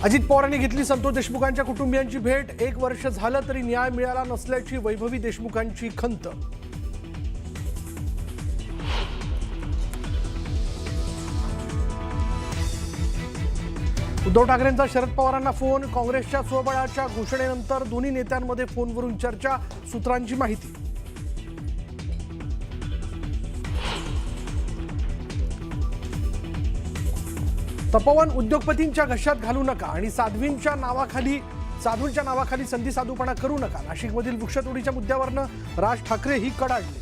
अजित पवारांनी घेतली संतोष देशमुखांच्या कुटुंबियांची भेट। 1 वर्ष झालं तरी न्याय मिळाला नसल्याची वैभवी देशमुखांची खंत। उद्धव ठाकरेंचा शरद पवारांना फोन। काँग्रेसच्या स्वबळाच्या घोषणेनंतर दोन्ही नेत्यांमध्ये फोनवरून चर्चा। सूत्रांची माहिती। तपोवन उद्योगपतींच्या घशात घालू नका आणि साध्वींच्या नावाखाली संधी साधूपणा करू नका। नाशिकमधील वृक्षतोडीच्या मुद्द्यावरनं राज ठाकरे ही कडाडले।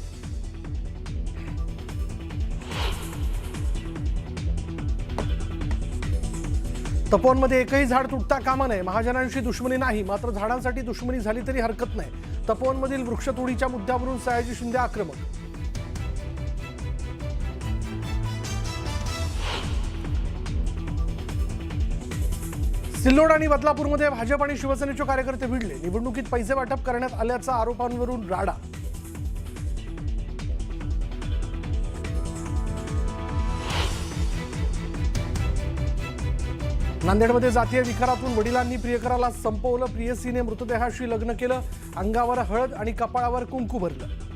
तपोवनमध्ये एकही झाड तुटता कामा नये। महाजनांशी दुश्मनी नाही, मात्र झाडांसाठी दुश्मनी झाली तरी हरकत नाही। तपोवनमधील वृक्षतोडीच्या मुद्द्यावरून सयाजी शिंदे आक्रमक। सिल्लोड आणि बदलापूरमध्ये भाजप आणि शिवसेनेचे कार्यकर्ते भिडले। निवडणुकीत पैसे वाटप करण्यात आल्याचा आरोपांवरून राडा। नांदेडमध्ये जातीय विकारातून वडिलांनी प्रियकराला संपवलं। प्रियसीने मृतदेहाशी लग्न केलं। अंगावर हळद आणि कपाळावर कुंकू भरलं।